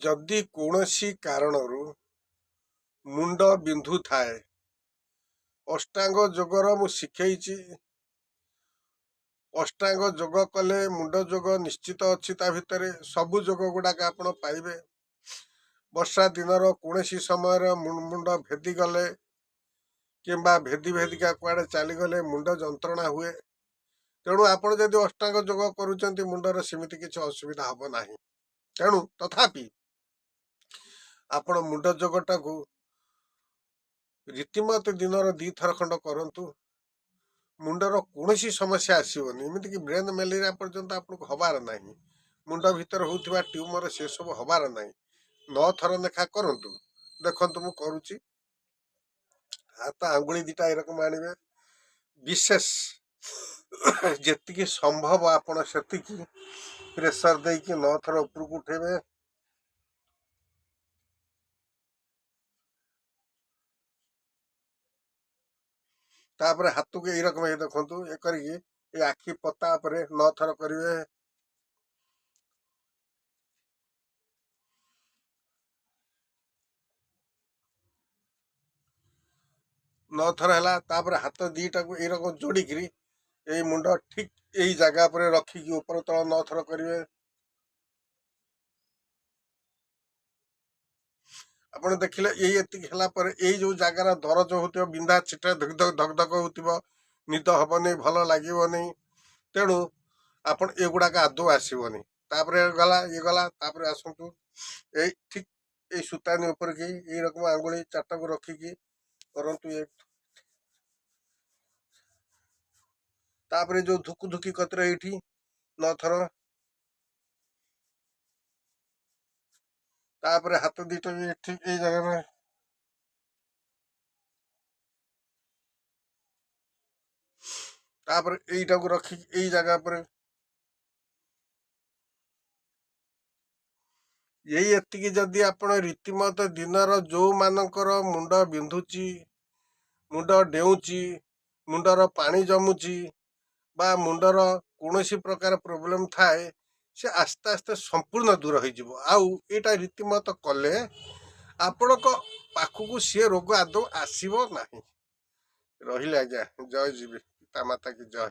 ଯଦି କୌଣସି କାରଣରୁ ମୁଣ୍ଡ ବିନ୍ଧୁଥାଏ, ଅଷ୍ଟାଙ୍ଗ ଯୋଗର ମୁଁ ଶିଖେଇଛି। ଅଷ୍ଟାଙ୍ଗ ଯୋଗ କଲେ ମୁଣ୍ଡ ଯୋଗ ନିଶ୍ଚିତ ଅଛି, ତା ଭିତରେ ସବୁ ଯୋଗ ଗୁଡ଼ାକ ଆପଣ ପାଇବେ। ବର୍ଷା ଦିନର କୌଣସି ସମୟରେ ମୁଣ୍ଡ ଭେଦିଗଲେ କିମ୍ବା ଭେଦିକା କୁଆଡ଼େ ଚାଲିଗଲେ ମୁଣ୍ଡ ଯନ୍ତ୍ରଣା ହୁଏ। ତେଣୁ ଆପଣ ଯଦି ଅଷ୍ଟାଙ୍ଗ ଯୋଗ କରୁଛନ୍ତି ମୁଣ୍ଡର ସେମିତି କିଛି ଅସୁବିଧା ହେବ ନାହିଁ। ତେଣୁ ତଥାପି ଆପଣ ମୁଣ୍ଡ ଯୋଗଟାକୁ ରୀତିମତ ଦିନର 2 ଥର ଖଣ୍ଡ କରନ୍ତୁ। ମୁଣ୍ଡର କୌଣସି ସମସ୍ୟା ଆସିବନି, ଏମିତିକି ବ୍ରେନ୍ ମ୍ୟାଲେରିଆ ପର୍ଯ୍ୟନ୍ତ ଆପଣଙ୍କୁ ହବାର ନାହିଁ। ମୁଣ୍ଡ ଭିତରେ ହେଉଥିବା ଟ୍ୟୁମର ସେସବୁ ହବାର ନାହିଁ। 9 ଥର ଲେଖା କରନ୍ତୁ। ଦେଖନ୍ତୁ ମୁଁ କରୁଛି। ହାତ ଆଙ୍ଗୁଳି 2ଟା ଏରକମ ଆଣିବେ। ବିଶେଷ ଯେତିକି ସମ୍ଭବ ଆପଣ ସେତିକି ପ୍ରେସର ଦେଇକି 9 ଥର ଉପରକୁ ଉଠେଇବେ। ତାପରେ ହାତକୁ ଏଇରକମ ଦେଖନ୍ତୁ, ଏ କରିକି ଏ ଆଖି ପତା ଉପରେ 9 ଥର କରିବେ। ନଅ ଥର ହେଲା। ତାପରେ ହାତ 2ଟାକୁ ଏଇରକମ ଯୋଡ଼ିକିରି ଏଇ ମୁଣ୍ଡ ଠିକ ଏଇ ଜାଗା ଉପରେ ରଖିକି ଉପର ତଳ 9 ଥର କରିବେ। ଆପଣ ଦେଖିଲେ ଏତିକି ହେଲା ପରେ ଏଇ ଯୋଉ ଜାଗାର ଦରଜ ହଉଥିବ, ବିନ୍ଧା ଛିଟା ଧକ ଧକ ହଉଥିବ, ନିଦ ହବନି, ଭଲ ଲାଗିବନି। ତେଣୁ ଆପଣ ଏଗୁଡ଼ାକ ଆଦୌ ଆସିବନି। ତାପରେ ଗଲା ଗଲା। ତାପରେ ଆସନ୍ତୁ ଏଇ ଠିକ ଏଇ ସୂତାନି ଉପରେ କି ଏଇରକମ ଆଙ୍ଗୁଳି 4ଟାକୁ ରଖିକି କରନ୍ତୁ। ତାପରେ ଯୋଉ ଧୁକି କତିରେ ଏଇଠି 9 ଥର। ତାପରେ ହାତ 2ଟା ବି ଠିକ ଏଇ ଜାଗାରେ। ତାପରେ ଏଇଟାକୁ ରଖିକି ଏଇ ଜାଗା ଉପରେ ଏତିକି ଯଦି ଆପଣ ରୀତିମତ ଦିନର ଯୋଉମାନଙ୍କର ମୁଣ୍ଡ ବିନ୍ଧୁଛି, ମୁଣ୍ଡ ଡେଉଁଛି, ମୁଣ୍ଡର ପାଣି ଜମୁଛି ବା ମୁଣ୍ଡର କୌଣସି ପ୍ରକାର ପ୍ରୋବ୍ଲେମ ଥାଏ, ସେ ଆସ୍ତେ ଆସ୍ତେ ସମ୍ପୂର୍ଣ୍ଣ ଦୂର ହେଇଯିବ। ଆଉ ଏଇଟା ରୀତିମତ କଲେ ଆପଣଙ୍କ ପାଖକୁ ସିଏ ରୋଗ ଆଦୌ ଆସିବ ନାହିଁ। ରହିଲେ ଆଜ୍ଞା। ଜୟ ଜୀବି। ପିତା ମାତା କି ଜୟ।